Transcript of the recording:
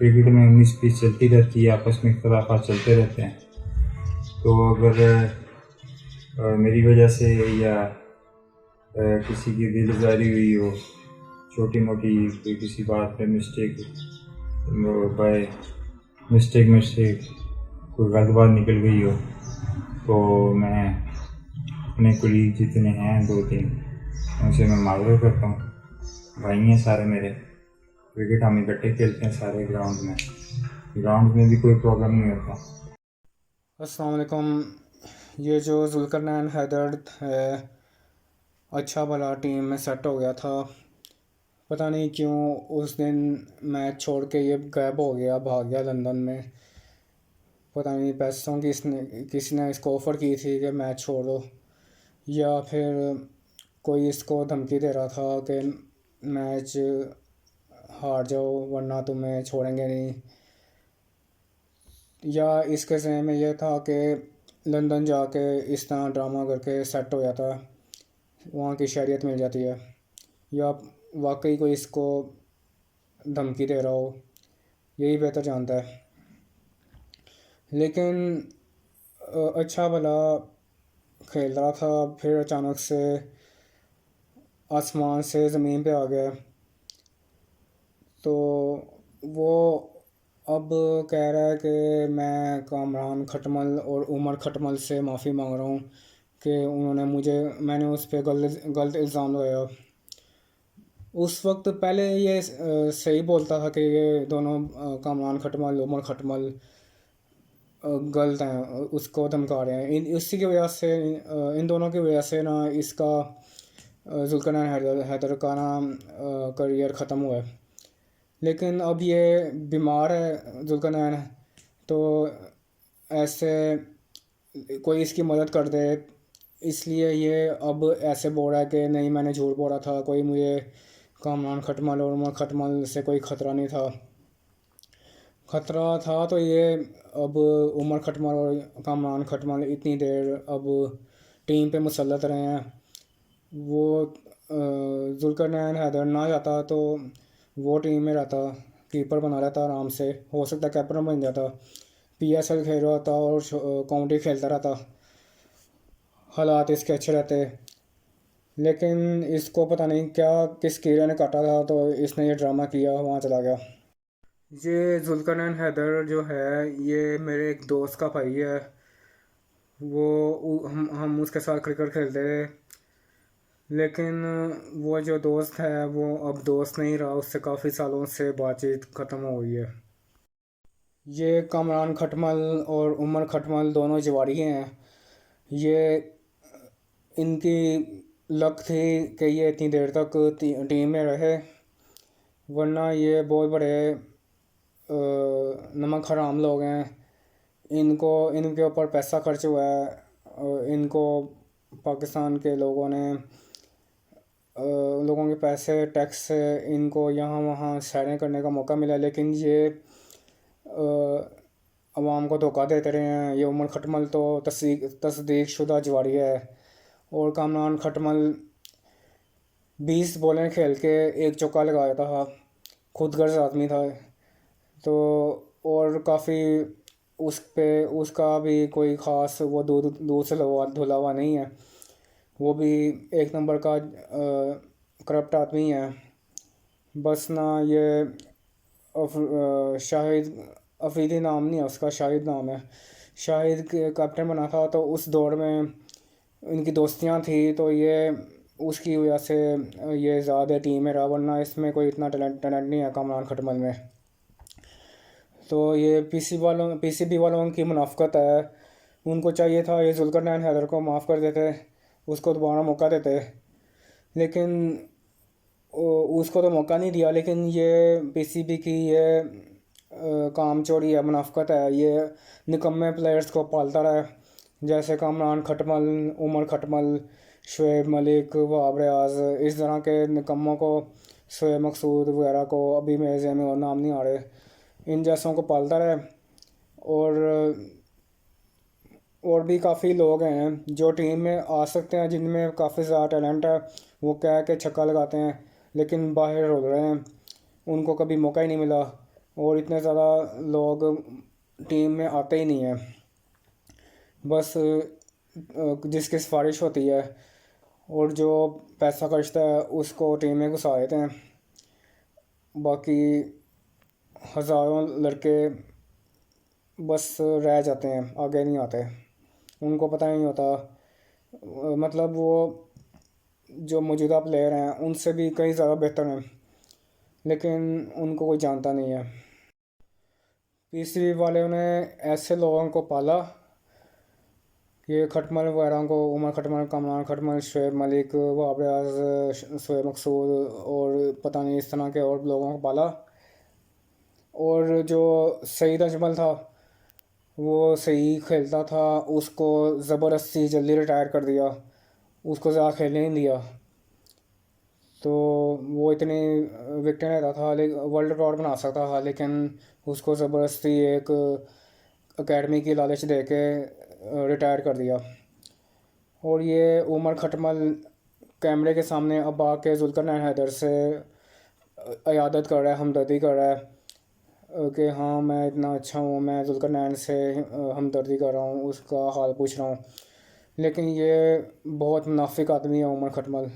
Cricket में 19-20 चलती रहती है, आपस में इख्तलाफात चलते रहते हैं। तो अगर मेरी वजह से या किसी की दिलजारी हुई हो, छोटी मोटी कोई किसी बात पे बाय मिस्टेक में से कोई गलत बात निकल गई हो, तो मैं अपने कुलीग जितने हैं 2-3 उनसे मैं माजरत करता हूँ। भाई हैं सारे मेरे, क्रिकेट हम इकट्ठे खेलते हैं सारे ग्राउंड में भी कोई प्रॉब्लम नहीं होता। अस्सलाम वालेकुम। ये जो जुल्करनैन हैदर है, अच्छा भला टीम में सेट हो गया था। पता नहीं क्यों उस दिन मैच छोड़ के ये गायब हो गया, भाग गया लंदन में। पता नहीं पैसों की किसी ने इसको ऑफ़र की थी कि मैच छोड़ो, या फिर कोई इसको धमकी दे रहा था कि मैच हार जाओ वरना तुम्हें छोड़ेंगे नहीं। या इसके ज़हन में यह था कि लंदन जाके इस तरह ड्रामा करके सेट हो जाता, वहाँ की शहरियत मिल जाती है, या वाकई कोई इसको धमकी दे रहा हो, यही बेहतर जानता है। लेकिन अच्छा भला खेल रहा था, फिर अचानक से आसमान से ज़मीन पे आ गया। तो वो अब कह रहा है कि मैं कामरान खटमल और उमर खटमल से माफ़ी मांग रहा हूँ कि मैंने उस पर गलत गलत इल्ज़ाम लगाया। उस वक्त पहले ये सही बोलता था कि ये दोनों कामरान खटमल उमर खटमल गलत हैं, उसको धमका रहे हैं। इन इसी की वजह से इन दोनों की वजह से ना इसका जुल्करनैन हैदर का नाम करियर ख़त्म हुआ है। लेकिन अब ये बीमार है जुल्करनैन, तो ऐसे कोई इसकी मदद कर दे, इसलिए ये अब ऐसे बोल रहा है कि नहीं मैंने झूठ बोला था, कोई मुझे कामरान खटमल और उमर खटमल से कोई ख़तरा नहीं था। ख़तरा था तो ये अब उमर खटमल और कामरान खटमल इतनी देर अब टीम पे मुसल्लत रहे हैं। वो जुल्करनैन हैदर ना जाता तो वो टीम में रहता, कीपर बना रहता आराम से, हो सकता कैप्टन बन जाता, पीएसएल खेल रहा था और काउंटी खेलता रहता, हालात इसके अच्छे रहते। लेकिन इसको पता नहीं क्या किस कीड़े ने काटा था, तो इसने ये ड्रामा किया, वहाँ चला गया। ये जुल्करनैन हैदर जो है, ये मेरे एक दोस्त का भाई है। हम उसके साथ क्रिकेट खेलते थे। लेकिन वो जो दोस्त है वो अब दोस्त नहीं रहा, उससे काफ़ी सालों से बातचीत ख़त्म हो गई है। ये कामरान खटमल और उमर खटमल दोनों जवारी हैं। ये इनकी लक थी कि ये इतनी देर तक टीम में रहे, वरना ये बहुत बड़े नमक हराम लोग हैं। इनको इनके ऊपर पैसा खर्च हुआ है, इनको पाकिस्तान के लोगों के पैसे टैक्स से इनको यहाँ वहाँ सैरें करने का मौका मिला, लेकिन ये अवाम को धोखा देते रहे हैं। ये उमर खटमल तो तस्दीक शुदा जवारी है, और कामरान खटमल 20 बॉलें खेल के एक चौका लगाया था, खुद गर्ज आदमी था। तो और काफ़ी उस पे उसका भी कोई ख़ास वो दूध दूध से धुला हुआ नहीं है। वो भी एक नंबर का करप्ट आदमी है। बस ना ये शाहिद अफरीदी नाम नहीं है उसका, शाहिद नाम है। शाहिद कैप्टन बना था तो उस दौर में इनकी दोस्तियां थी, तो ये उसकी वजह से ये ज़्यादा टीम में रहा, वरना इसमें कोई इतना टैलेंट नहीं है कामरान खटमल में। तो ये पीसीबी वालों की मुनाफ़कत है। उनको चाहिए था ये जुल्करनैन हैदर को माफ़ कर देते, उसको दोबारा मौका देते। लेकिन उसको तो मौका नहीं दिया। लेकिन ये पीसीबी की ये काम चोरी है, मुनाफ़कत है। ये निकम्मे प्लेयर्स को पालता रहा है, जैसे कामरान खटमल, उमर खटमल, शुएब मलिक, वहाब रियाज, इस तरह के निकम्मों को, शुएब मकसूद वगैरह को, अभी मेरे ज़हन में और नाम नहीं आ रहे, इन जैसों को पालता रहे। और और भी काफ़ी लोग हैं जो टीम में आ सकते हैं, जिनमें काफ़ी ज़्यादा टैलेंट है, वो कह के छक्का लगाते हैं लेकिन बाहर रोल रहे हैं, उनको कभी मौका ही नहीं मिला। और इतने ज़्यादा लोग टीम में आते ही नहीं हैं। बस जिसकी सिफारिश होती है और जो पैसा खर्चता है उसको टीम में घुसा देते हैं। बाकी हज़ारों लड़के बस रह जाते हैं, आगे नहीं आते। उनको पता नहीं होता, मतलब वो जो मौजूदा प्लेयर हैं उनसे भी कई ज़्यादा बेहतर हैं, लेकिन उनको कोई जानता नहीं है। पीसीबी वालों ने ऐसे लोगों को पाला, ये खटमल वगैरह को, उमर खटमल, कमरान खटमल, शुएब मलिक, बाबर आज़म, शुएब मकसूद और पता नहीं इस तरह के और लोगों को पाला। और जो सईद अजमल था वो सही खेलता था, उसको ज़बरदस्ती जल्दी रिटायर कर दिया, उसको ज़्यादा खेलने नहीं दिया। तो वो इतनी विकेटें लेता था, लेकिन वर्ल्ड रिकॉर्ड बना सकता था, लेकिन उसको ज़बरदस्ती एक एकेडमी की लालच दे के रिटायर कर दिया। और ये उमर खटमल कैमरे के सामने अब आके जुल्करनैन हैदर से इयादत कर रहा है, हमदर्दी कर रहा है कि हाँ मैं इतना अच्छा हूँ, मैं जुल्करनैन से हमदर्दी कर रहा हूँ, उसका हाल पूछ रहा हूँ। लेकिन ये बहुत मुनाफिक आदमी है उमर खटमल।